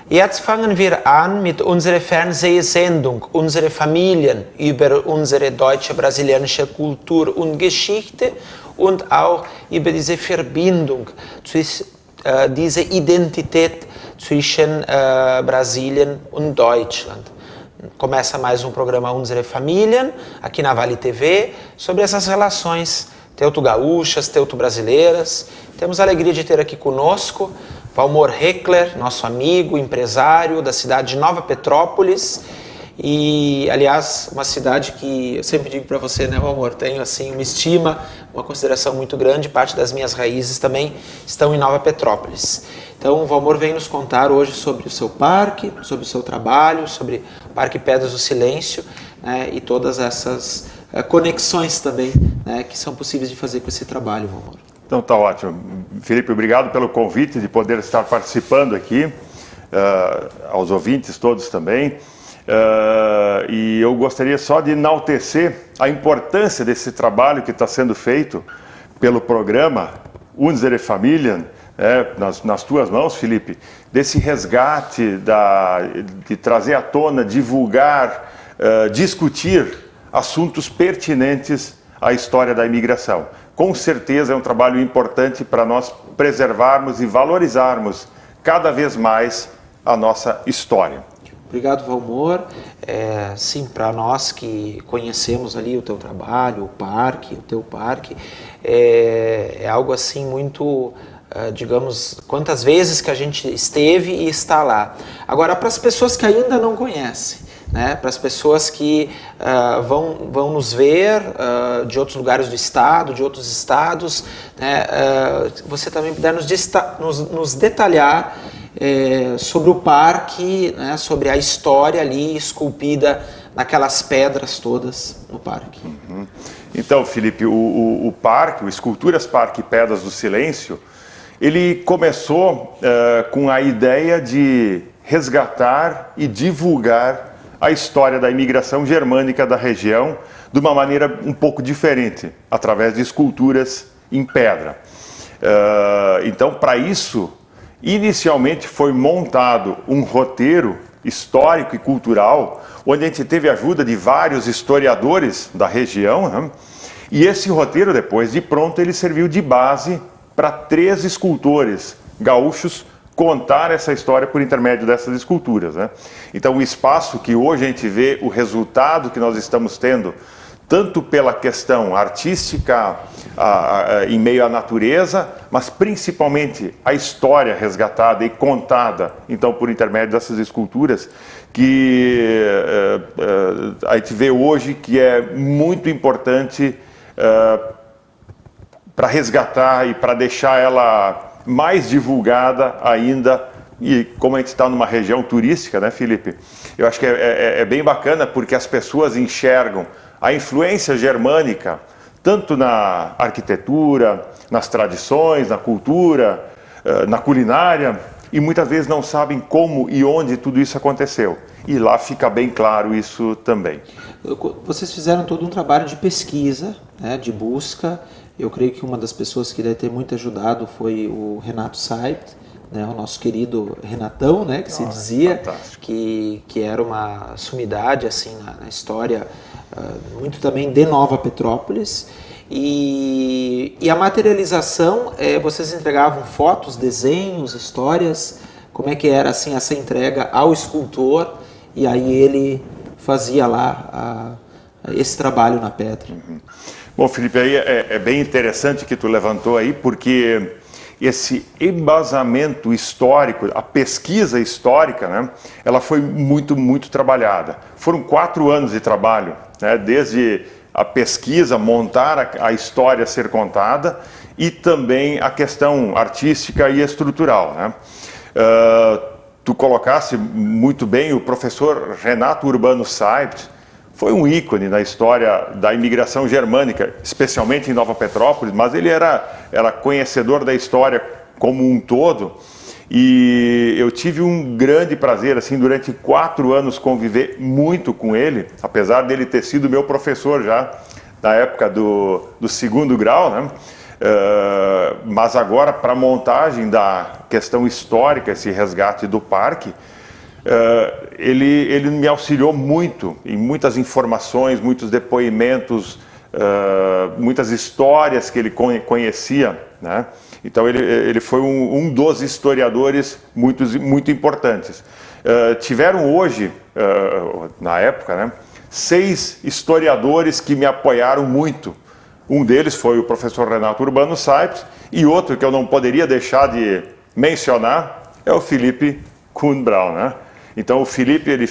Jetzt fangen wir an mit unserer Fernsehsendung, unsere Familien, über unsere deutsche-brasilianische Kultur und Geschichte und auch über diese Verbindung, diese Identität zwischen Brasilien und Deutschland. Começa mais programa Unsere Familien, aqui na Vale TV, sobre essas relações teuto-gaúchas, teuto-brasileiras. Temos a alegria de ter aqui conosco Valmor Heckler, nosso amigo, empresário da cidade de Nova Petrópolis. E, aliás, uma cidade que eu sempre digo para você, né, Valmor, tenho assim uma estima, uma consideração muito grande, parte das minhas raízes também estão em Nova Petrópolis. Então, o Valmor vem nos contar hoje sobre o seu parque, sobre o seu trabalho, sobre o Parque Pedras do Silêncio, né, e todas essas conexões também, né, que são possíveis de fazer com esse trabalho, Valmor. Então tá ótimo. Felipe, obrigado pelo convite de poder estar participando aqui, aos ouvintes todos também. E eu gostaria só de enaltecer a importância desse trabalho que está sendo feito pelo programa Unsere Familien, nas tuas mãos, Felipe, desse resgate, de trazer à tona, divulgar, discutir assuntos pertinentes à história da imigração. Com certeza é um trabalho importante para nós preservarmos e valorizarmos cada vez mais a nossa história. Obrigado, Valmor. Sim, para nós que conhecemos ali o teu trabalho, o teu parque, é algo assim muito, digamos, quantas vezes que a gente esteve e está lá. Agora, para as pessoas que ainda não conhecem, né, para as pessoas que vão nos ver de outros lugares do estado, de outros estados, né, você também puder nos detalhar sobre o parque, né, sobre a história ali esculpida naquelas pedras todas no parque. Uhum. Então, Felipe, o parque, o Esculturas Parque Pedras do Silêncio, ele começou com a ideia de resgatar e divulgar a história da imigração germânica da região de uma maneira um pouco diferente, através de esculturas em pedra. Então, para isso, inicialmente foi montado um roteiro histórico e cultural, onde a gente teve a ajuda de vários historiadores da região, né? E esse roteiro, depois de pronto, ele serviu de base para 3 escultores gaúchos contar essa história por intermédio dessas esculturas, né? Então, o espaço que hoje a gente vê, o resultado que nós estamos tendo, tanto pela questão artística em meio à natureza, mas principalmente a história resgatada e contada, então, por intermédio dessas esculturas, que a gente vê hoje que é muito importante para resgatar e para deixar ela mais divulgada ainda. E como a gente está numa região turística, né, Felipe? Eu acho que é bem bacana porque as pessoas enxergam a influência germânica, tanto na arquitetura, nas tradições, na cultura, na culinária, e muitas vezes não sabem como e onde tudo isso aconteceu. E lá fica bem claro isso também. Vocês fizeram todo um trabalho de pesquisa, né, de busca. Eu creio que uma das pessoas que deve ter muito ajudado foi o Renato Saipt, né, o nosso querido Renatão, né, que se dizia que era uma sumidade assim, na história, muito também de Nova Petrópolis. E a materialização, vocês entregavam fotos, desenhos, histórias, como é que era assim, essa entrega ao escultor, e aí ele fazia lá esse trabalho na pedra. Uhum. Bom, Felipe, aí é bem interessante que tu levantou aí, porque esse embasamento histórico, a pesquisa histórica, né, ela foi muito, muito trabalhada. Foram 4 anos de trabalho, né, desde a pesquisa, montar a história ser contada, e também a questão artística e estrutural, né. tu colocasse muito bem, o professor Renato Urbano Saipt foi um ícone na história da imigração germânica, especialmente em Nova Petrópolis, mas ele era conhecedor da história como um todo. E eu tive um grande prazer, assim, durante 4 anos conviver muito com ele, apesar dele ter sido meu professor já na época do 2º grau, né? Mas agora, para a montagem da questão histórica, esse resgate do parque, ele me auxiliou muito em muitas informações, muitos depoimentos, muitas histórias que ele conhecia, né? Então ele foi um dos historiadores muito importantes. Tiveram hoje, na época, né, 6 historiadores que me apoiaram muito. Um deles foi o professor Renato Urbano Saipt, e outro que eu não poderia deixar de mencionar é o Felipe Kuhn Braun, né? Então o Felipe, ele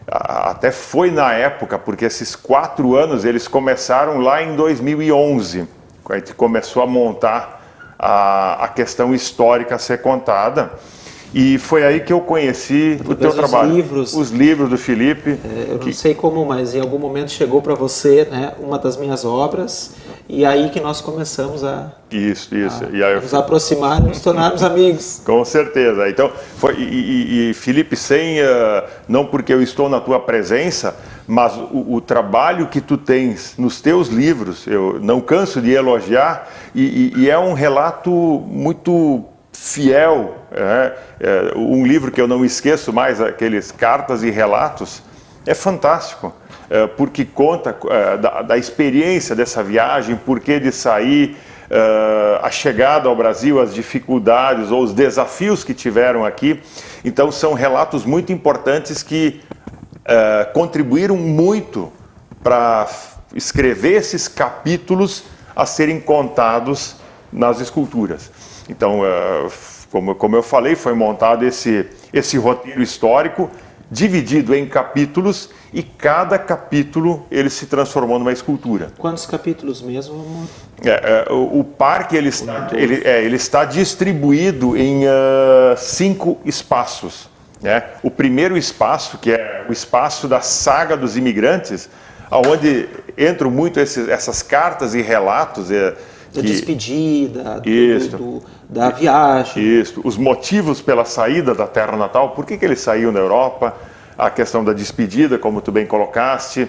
até foi na época, porque esses 4 anos eles começaram lá em 2011, quando a gente começou a montar a questão histórica a ser contada. E foi aí que eu conheci o teu trabalho. Os livros do Felipe. Eu não sei como, mas em algum momento chegou para você, né, uma das minhas obras, e aí que nós começamos a nos aproximar e nos tornarmos amigos. Com certeza. Então, Felipe, não porque eu estou na tua presença, mas o trabalho que tu tens nos teus livros, eu não canso de elogiar, e é um relato muito fiel, um livro que eu não esqueço mais, aqueles Cartas e Relatos, é fantástico, porque conta da experiência dessa viagem, por que de sair, a chegada ao Brasil, as dificuldades ou os desafios que tiveram aqui. Então são relatos muito importantes que contribuíram muito para escrever esses capítulos a serem contados nas esculturas. Então, como eu falei, foi montado esse roteiro histórico, dividido em capítulos, e cada capítulo ele se transformou numa escultura. Quantos capítulos mesmo, amor? O parque ele está distribuído em 5 espaços, né? O primeiro espaço, que é o espaço da saga dos imigrantes, onde entram muito essas cartas e relatos, da despedida, da viagem. Isso, os motivos pela saída da terra natal, por que eles saíram da Europa, a questão da despedida, como tu bem colocaste,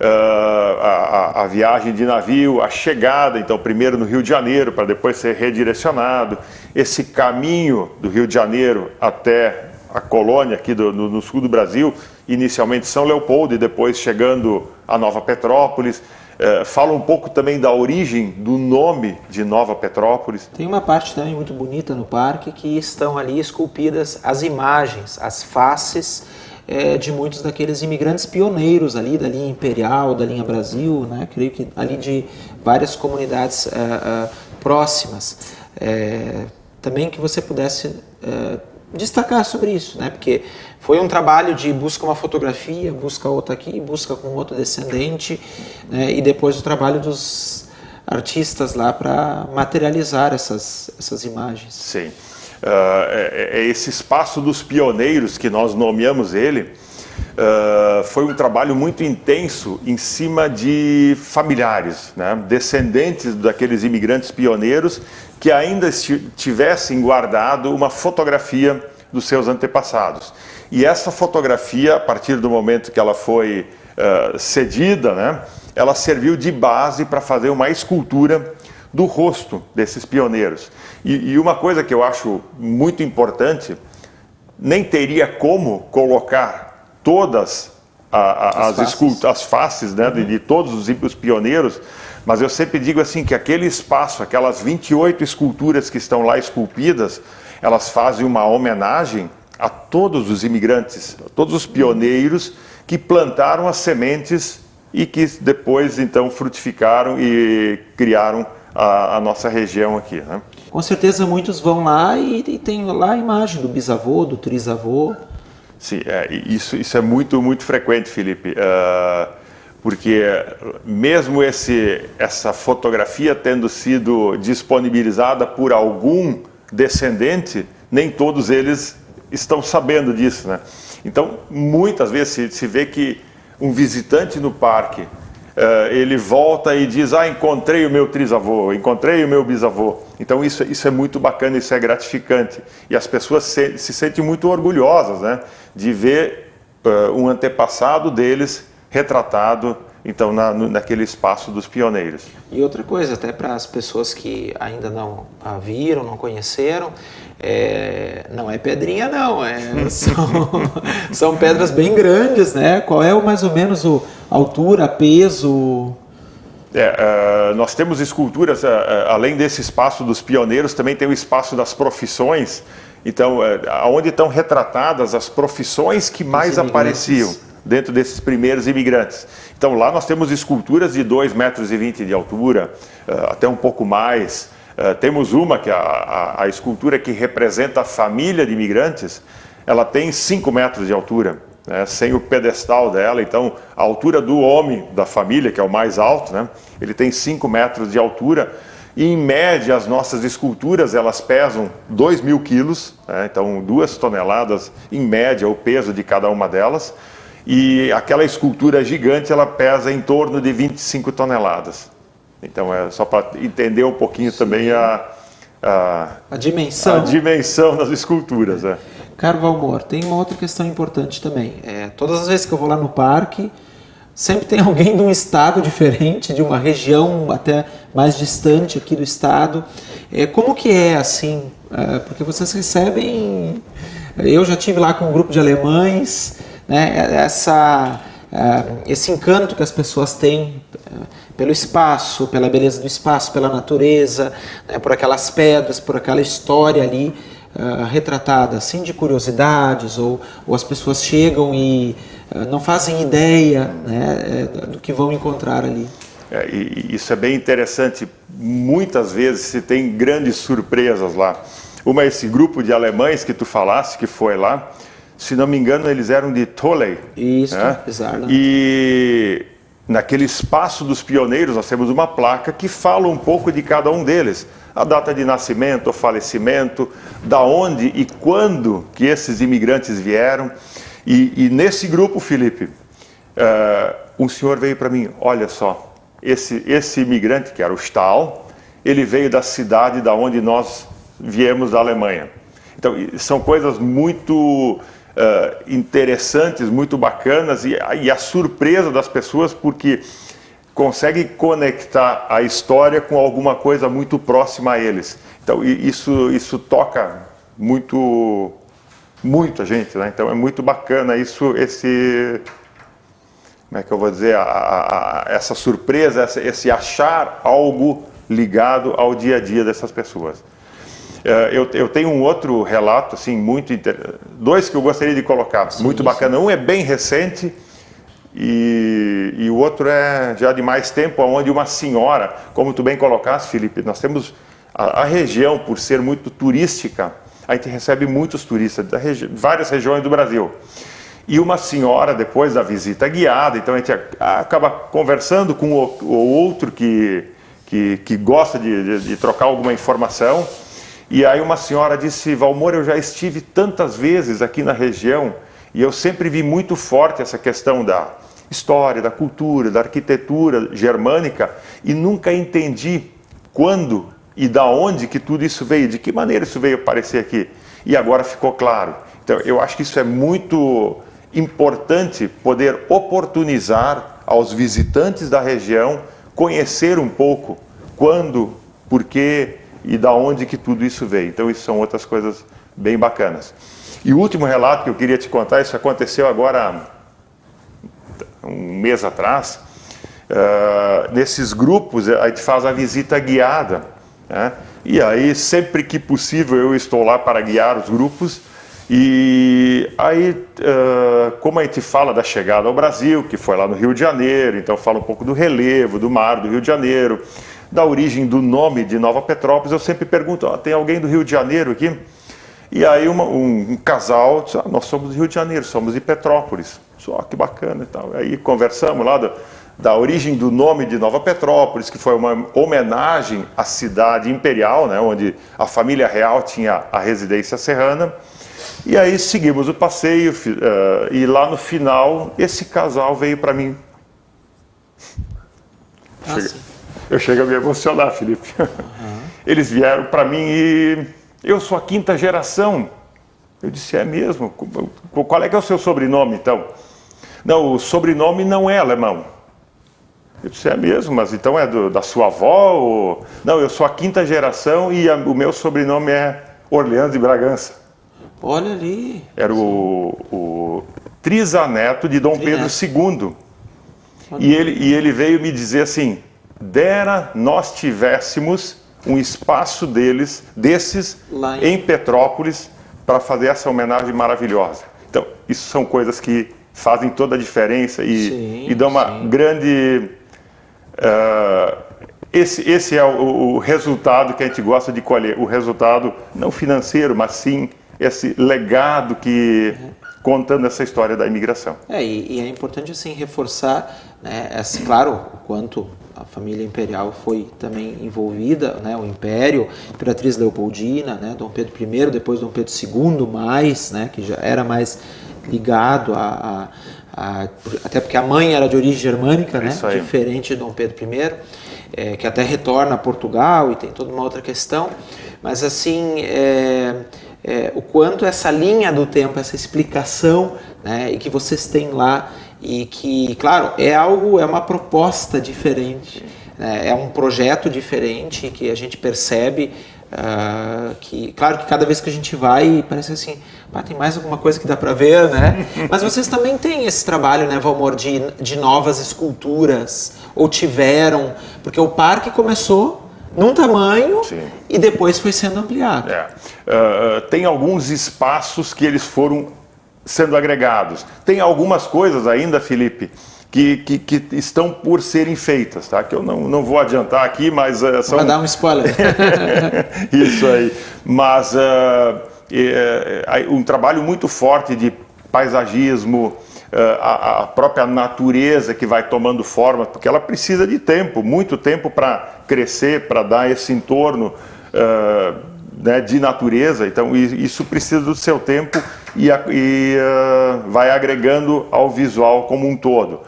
a viagem de navio, a chegada, então, primeiro no Rio de Janeiro, para depois ser redirecionado, esse caminho do Rio de Janeiro até a colônia aqui no sul do Brasil, inicialmente São Leopoldo e depois chegando a Nova Petrópolis. Fala um pouco também da origem do nome de Nova Petrópolis. Tem uma parte também muito bonita no parque, que estão ali esculpidas as imagens, as faces de muitos daqueles imigrantes pioneiros ali da linha Imperial, da linha Brasil, né? Creio que ali de várias comunidades próximas. Também que você pudesse destacar sobre isso, né? Porque foi um trabalho de busca uma fotografia, busca outra aqui, busca com outro descendente, né? E depois o trabalho dos artistas lá para materializar essas imagens. Sim. Esse espaço dos pioneiros, que nós nomeamos ele, foi um trabalho muito intenso em cima de familiares, né? Descendentes daqueles imigrantes pioneiros que ainda tivessem guardado uma fotografia dos seus antepassados. E essa fotografia, a partir do momento que ela foi cedida, né, ela serviu de base para fazer uma escultura do rosto desses pioneiros. E uma coisa que eu acho muito importante, nem teria como colocar todas as faces, né, de todos os pioneiros, mas eu sempre digo assim que aquele espaço, aquelas 28 esculturas que estão lá esculpidas, elas fazem uma homenagem a todos os imigrantes, a todos os pioneiros que plantaram as sementes e que depois então frutificaram e criaram a nossa região aqui, né? Com certeza muitos vão lá e tem lá a imagem do bisavô, do trisavô. Sim, isso é muito, muito frequente, Felipe, porque mesmo essa fotografia tendo sido disponibilizada por algum descendente, nem todos eles estão sabendo disso, né? Então, muitas vezes se vê que um visitante no parque, ele volta e diz, encontrei o meu trisavô, encontrei o meu bisavô. Então isso é muito bacana, isso é gratificante. E as pessoas se sentem muito orgulhosas, né, de ver um antepassado deles retratado, então, naquele espaço dos pioneiros. E outra coisa, até para as pessoas que ainda não a viram, não conheceram, não é pedrinha não, são pedras bem grandes, né? Qual é mais ou menos a altura, peso? Nós temos esculturas, além desse espaço dos pioneiros, também tem o espaço das profissões, então, onde estão retratadas as profissões que mais apareciam dentro desses primeiros imigrantes. Então lá nós temos esculturas de 2,20 metros de altura, até um pouco mais. Temos uma, que a escultura que representa a família de imigrantes, ela tem 5 metros de altura, né, sem o pedestal dela. Então a altura do homem da família, que é o mais alto, né, ele tem 5 metros de altura. E, em média, as nossas esculturas, elas pesam 2.000 quilos, né, então 2 toneladas em média o peso de cada uma delas. E aquela escultura gigante, ela pesa em torno de 25 toneladas. Então, é só para entender um pouquinho também a dimensão das esculturas. Caro Valmor, tem uma outra questão importante também. Todas as vezes que eu vou lá no parque, sempre tem alguém de um estado diferente, de uma região até mais distante aqui do estado. Como que é assim? Porque vocês recebem... Eu já estive lá com um grupo de alemães... Né, esse encanto que as pessoas têm pelo espaço, pela beleza do espaço, pela natureza, né, por aquelas pedras, por aquela história ali retratada, assim, de curiosidades, ou as pessoas chegam e não fazem ideia, né, do que vão encontrar ali. E isso é bem interessante. Muitas vezes se tem grandes surpresas lá. Uma é esse grupo de alemães que tu falaste, que foi lá. Se não me engano, eles eram de Tolley. Isso, né? exato. E naquele espaço dos pioneiros, nós temos uma placa que fala um pouco de cada um deles. A data de nascimento, o falecimento, da onde e quando que esses imigrantes vieram. E nesse grupo, Felipe, um senhor veio para mim, olha só, esse imigrante, que era o Stahl, ele veio da cidade da onde nós viemos, da Alemanha. Então, são coisas muito... interessantes, muito bacanas, e a surpresa das pessoas, porque conseguem conectar a história com alguma coisa muito próxima a eles. Então isso toca muito a gente, né? Então é muito bacana como é que eu vou dizer, essa surpresa, esse achar algo ligado ao dia a dia dessas pessoas. Eu tenho um outro relato, assim, dois que eu gostaria de colocar, muito bacana. Um é bem recente e o outro é já de mais tempo, onde uma senhora, como tu bem colocaste, Felipe, nós temos a região, por ser muito turística, a gente recebe muitos turistas de várias regiões do Brasil. E uma senhora, depois da visita guiada, então a gente acaba conversando com o outro que gosta de trocar alguma informação. E aí uma senhora disse, Valmor, eu já estive tantas vezes aqui na região e eu sempre vi muito forte essa questão da história, da cultura, da arquitetura germânica e nunca entendi quando e da onde que tudo isso veio, de que maneira isso veio aparecer aqui. E agora ficou claro. Então eu acho que isso é muito importante, poder oportunizar aos visitantes da região conhecer um pouco quando, por quê, e da onde que tudo isso veio. Então isso são outras coisas bem bacanas. E o último relato que eu queria te contar, isso aconteceu agora um mês atrás. Nesses grupos a gente faz a visita guiada, né? E aí sempre que possível eu estou lá para guiar os grupos. E aí como a gente fala da chegada ao Brasil, que foi lá no Rio de Janeiro, então fala um pouco do relevo, do mar do Rio de Janeiro, da origem do nome de Nova Petrópolis. Eu sempre pergunto, tem alguém do Rio de Janeiro aqui? E aí um casal disse, nós somos do Rio de Janeiro, somos de Petrópolis. Só que bacana e tal. Aí conversamos lá da origem do nome de Nova Petrópolis, que foi uma homenagem à cidade imperial, né, onde a família real tinha a residência serrana. E aí seguimos o passeio e lá no final esse casal veio para mim. Eu chego a me emocionar, Felipe. Eles vieram para mim e eu sou a 5ª geração. Eu disse, é mesmo? Qual é que é o seu sobrenome, então? Não, o sobrenome não é alemão. Eu disse, é mesmo? Mas então é da sua avó? Ou... Não, eu sou a 5ª geração e o meu sobrenome é Orleans de Bragança. Olha ali. Era o trisaneto de Dom Pedro II. E ele veio me dizer assim, dera nós tivéssemos um espaço desses em Petrópolis para fazer essa homenagem maravilhosa. Então, isso são coisas que fazem toda a diferença e dão uma grande... Esse é o resultado que a gente gosta de colher, o resultado não financeiro, mas sim esse legado que contando essa história da imigração. E é importante assim reforçar, né, claro, o quanto a família imperial foi também envolvida, né, o Império, Imperatriz Leopoldina, né, Dom Pedro I, depois Dom Pedro II, né, que já era mais ligado até porque a mãe era de origem germânica, né, diferente de Dom Pedro I, que até retorna a Portugal e tem toda uma outra questão, mas assim o quanto essa linha do tempo, essa explicação, né, e que vocês têm lá e que, claro, é uma proposta diferente, né, é um projeto diferente que a gente percebe que, claro que cada vez que a gente vai, parece assim, tem mais alguma coisa que dá para ver, né? Mas vocês também têm esse trabalho, né, Valmor, de novas esculturas, ou tiveram, porque o parque começou num tamanho e depois foi sendo ampliado. Tem alguns espaços que eles foram sendo agregados. Tem algumas coisas ainda, Felipe, que estão por serem feitas, tá? Que eu não vou adiantar aqui, mas são... Vai dar um spoiler. Isso aí. Mas um trabalho muito forte de paisagismo, a própria natureza que vai tomando forma, porque ela precisa de tempo, muito tempo para crescer, para dar esse entorno né, de natureza. Então isso precisa do seu tempo e vai agregando ao visual como um todo.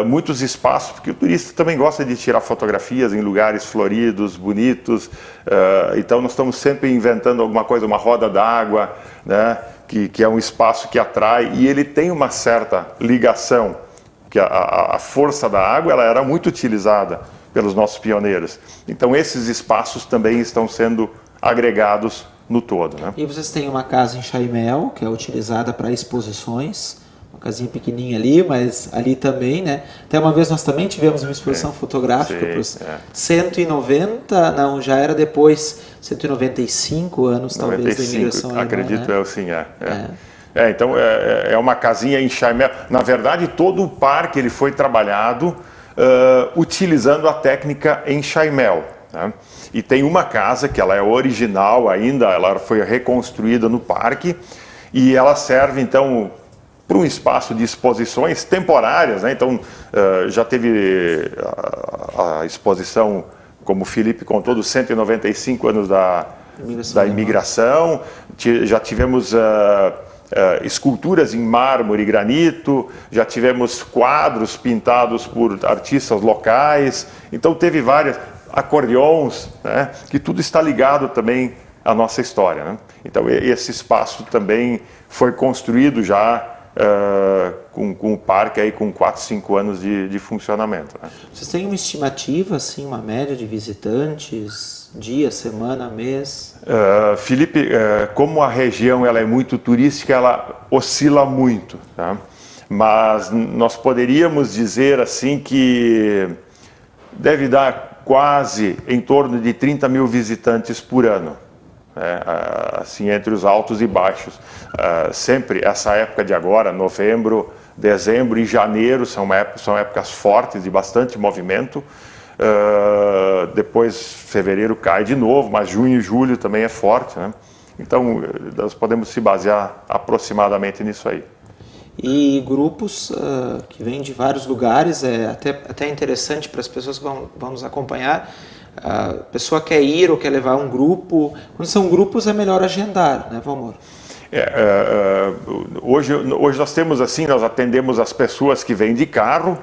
Muitos espaços, porque o turista também gosta de tirar fotografias em lugares floridos, bonitos, então nós estamos sempre inventando alguma coisa, uma roda d'água, né, que é um espaço que atrai e ele tem uma certa ligação, que a força da água ela era muito utilizada pelos nossos pioneiros, então esses espaços também estão sendo agregados no todo, né? E vocês têm uma casa em Chaimel, que é utilizada para exposições, uma casinha pequenininha ali, mas ali também, né? Até uma vez nós também tivemos uma exposição fotográfica para os 190, não, já era depois, 195 anos 95, talvez da imigração alemã, acredito, né? Eu sim, então é uma casinha em Chaimel. Na verdade, todo o parque ele foi trabalhado utilizando a técnica em Chaimel, né? E tem uma casa que ela é original ainda, ela foi reconstruída no parque e ela serve então para um espaço de exposições temporárias, né? Então já teve a exposição, como o Felipe contou, dos 195 anos da imigração, já tivemos esculturas em mármore e granito, já tivemos quadros pintados por artistas locais, então teve várias, acordeons, né? Que tudo está ligado também à nossa história, né? Então esse espaço também foi construído já com o parque aí com 4, 5 anos de funcionamento, né? Vocês têm uma estimativa, assim, uma média de visitantes, dia, semana, mês? Felipe, como a região ela é muito turística, ela oscila muito, tá? Mas nós poderíamos dizer assim que deve dar quase em torno de 30 mil visitantes por ano. Assim, entre os altos e baixos. Sempre essa época de agora, novembro, dezembro e janeiro, são épocas fortes de bastante movimento. Depois fevereiro cai de novo, mas junho e julho também é forte, né? Então nós podemos se basear aproximadamente nisso aí. E grupos que vêm de vários lugares, até interessante para as pessoas que vão nos acompanhar. A pessoa quer ir ou quer levar um grupo. Quando são grupos é melhor agendar, né, Valmor? Hoje nós temos assim, nós atendemos as pessoas que vêm de carro.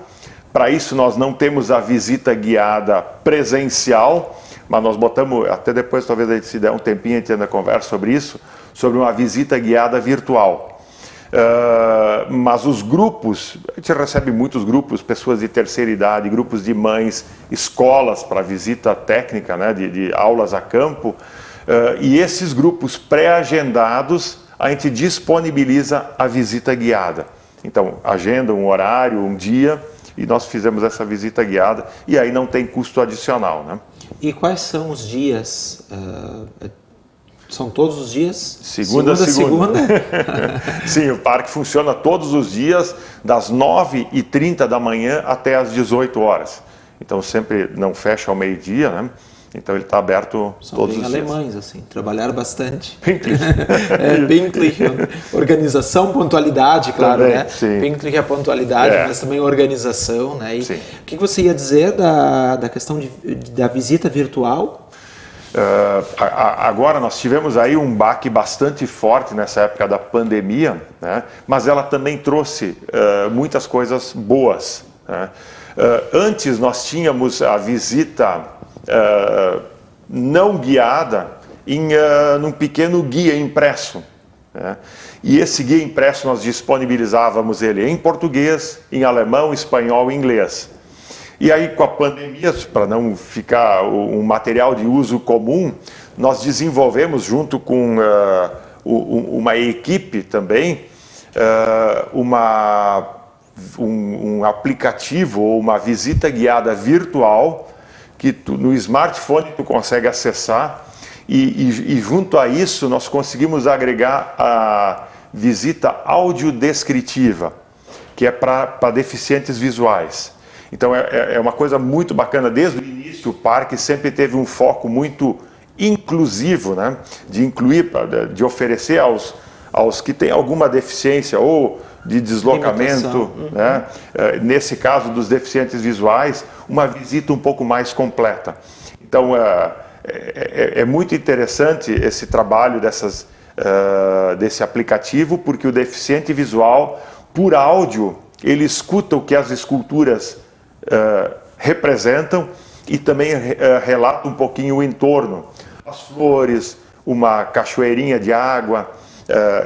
Para isso nós não temos a visita guiada presencial, mas nós botamos, até depois talvez a gente se der um tempinho, a gente ainda conversa sobre isso, sobre uma visita guiada virtual. Mas os grupos, a gente recebe muitos grupos, pessoas de terceira idade, grupos de mães, escolas para visita técnica, né, de aulas a campo, e esses grupos pré-agendados, a gente disponibiliza a visita guiada. Então, agenda um horário, um dia, e nós fizemos essa visita guiada, e aí não tem custo adicional, né? E quais são os dias? São todos os dias? Segunda a segunda. Sim, o parque funciona todos os dias, das 9h30 da manhã até as 18 horas. Então sempre não fecha ao meio-dia, né? Então ele está aberto todos os dias. São bem alemães, assim, trabalharam bastante. Pünktlich. Pünktlich, organização, pontualidade, claro, também, né? Sim. Pünktlich é a pontualidade, mas também organização, né? E Sim. o que você ia dizer da questão da visita virtual? Agora nós tivemos aí um baque bastante forte nessa época da pandemia, né? Mas ela também trouxe muitas coisas boas, né? Antes nós tínhamos a visita não guiada num pequeno guia impresso, né? E esse guia impresso nós disponibilizávamos ele em português, em alemão, espanhol e inglês. E aí, com a pandemia, para não ficar um material de uso comum, nós desenvolvemos, junto com uma equipe também, um aplicativo ou uma visita guiada virtual que no smartphone tu consegue acessar e junto a isso nós conseguimos agregar a visita audiodescritiva, que é para deficientes visuais. Então é uma coisa muito bacana. Desde o início o parque sempre teve um foco muito inclusivo, né? De incluir, de oferecer aos que têm alguma deficiência ou de deslocamento, né? Nesse caso dos deficientes visuais, uma visita um pouco mais completa. Então é muito interessante esse trabalho desse aplicativo, porque o deficiente visual, por áudio, ele escuta o que as esculturas representam e também relata um pouquinho o entorno, as flores, uma cachoeirinha de água.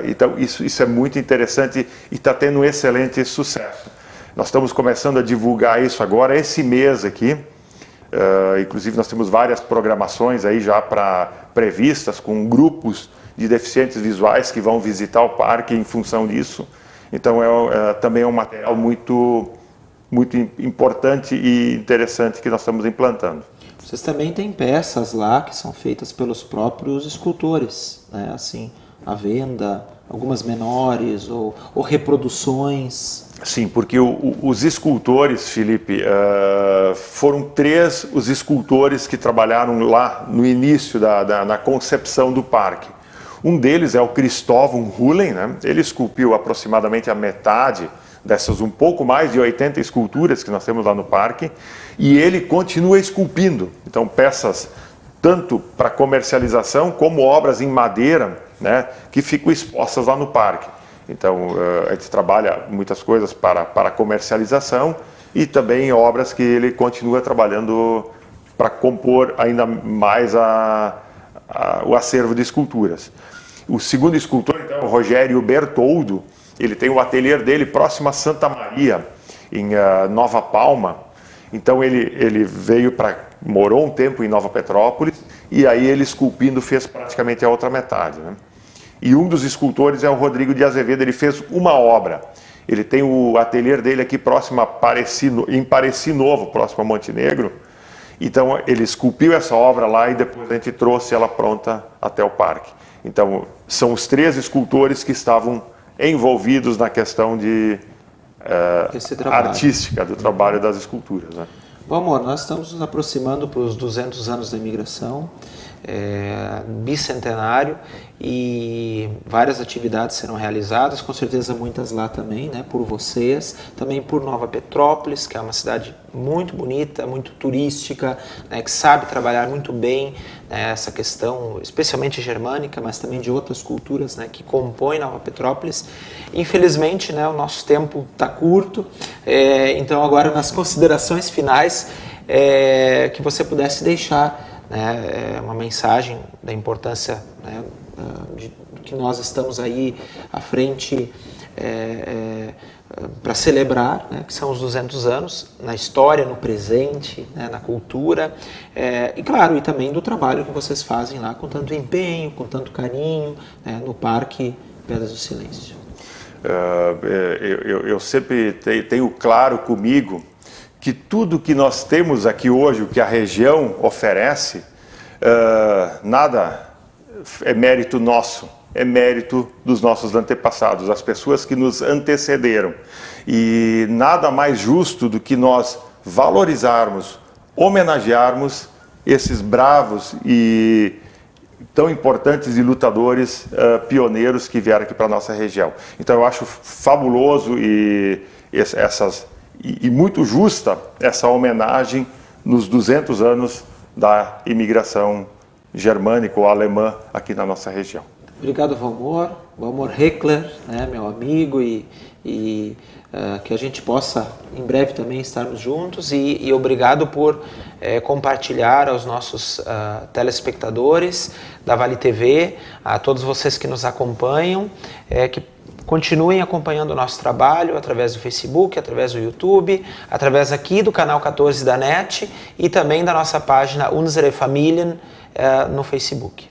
Então isso é muito interessante e está tendo um excelente sucesso. Nós estamos começando a divulgar isso agora, esse mês aqui. Inclusive nós temos várias programações aí já previstas com grupos de deficientes visuais que vão visitar o parque em função disso. Então também é um material muito importante e interessante que nós estamos implantando. Vocês também têm peças lá que são feitas pelos próprios escultores, né? Assim, à venda, algumas menores ou reproduções. Sim, porque os escultores, Felipe, foram 3 os escultores que trabalharam lá no início na concepção do parque. Um deles é o Cristóvão Hullen, né? Ele esculpiu aproximadamente a metade dessas um pouco mais de 80 esculturas que nós temos lá no parque, e ele continua esculpindo. Então peças tanto para comercialização como obras em madeira, né, que ficam expostas lá no parque. Então a gente trabalha muitas coisas para comercialização e também obras que ele continua trabalhando para compor ainda mais o acervo de esculturas. O segundo escultor, então, é o Rogério Bertoldo. Ele tem o ateliê dele próximo a Santa Maria, em Nova Palma. Então ele morou um tempo em Nova Petrópolis e aí ele esculpindo fez praticamente a outra metade, né? E um dos escultores é o Rodrigo de Azevedo. Ele fez uma obra. Ele tem o ateliê dele aqui próximo em Pareci Novo, próximo a Montenegro. Então ele esculpiu essa obra lá e depois a gente trouxe ela pronta até o parque. Então são os 3 escultores que estavam envolvidos na questão artística do trabalho das esculturas, né? Bom, amor, nós estamos nos aproximando para os 200 anos da imigração. bicentenário, e várias atividades serão realizadas, com certeza muitas lá também, né, por vocês, também por Nova Petrópolis, que é uma cidade muito bonita, muito turística, né, que sabe trabalhar muito bem, né, essa questão, especialmente germânica, mas também de outras culturas, né, que compõem Nova Petrópolis. Infelizmente, né, o nosso tempo está curto, então agora nas considerações finais, que você pudesse deixar, né, uma mensagem da importância, né, de que nós estamos aí à frente para celebrar, né, que são os 200 anos, na história, no presente, né, na cultura, e claro, e também do trabalho que vocês fazem lá com tanto empenho, com tanto carinho, né, no Parque Pedras do Silêncio. Eu sempre tenho claro comigo que tudo que nós temos aqui hoje, o que a região oferece, nada é mérito nosso, é mérito dos nossos antepassados, as pessoas que nos antecederam. E nada mais justo do que nós valorizarmos, homenagearmos esses bravos e tão importantes e lutadores pioneiros que vieram aqui para a nossa região. Então eu acho fabuloso e muito justa essa homenagem nos 200 anos da imigração germânica ou alemã aqui na nossa região. Obrigado, Valmor Heckler, né, meu amigo, e que a gente possa em breve também estarmos juntos, e obrigado por compartilhar aos nossos telespectadores da Vale TV, a todos vocês que nos acompanham, que continuem acompanhando o nosso trabalho através do Facebook, através do YouTube, através aqui do canal 14 da NET e também da nossa página Unsere Familien no Facebook.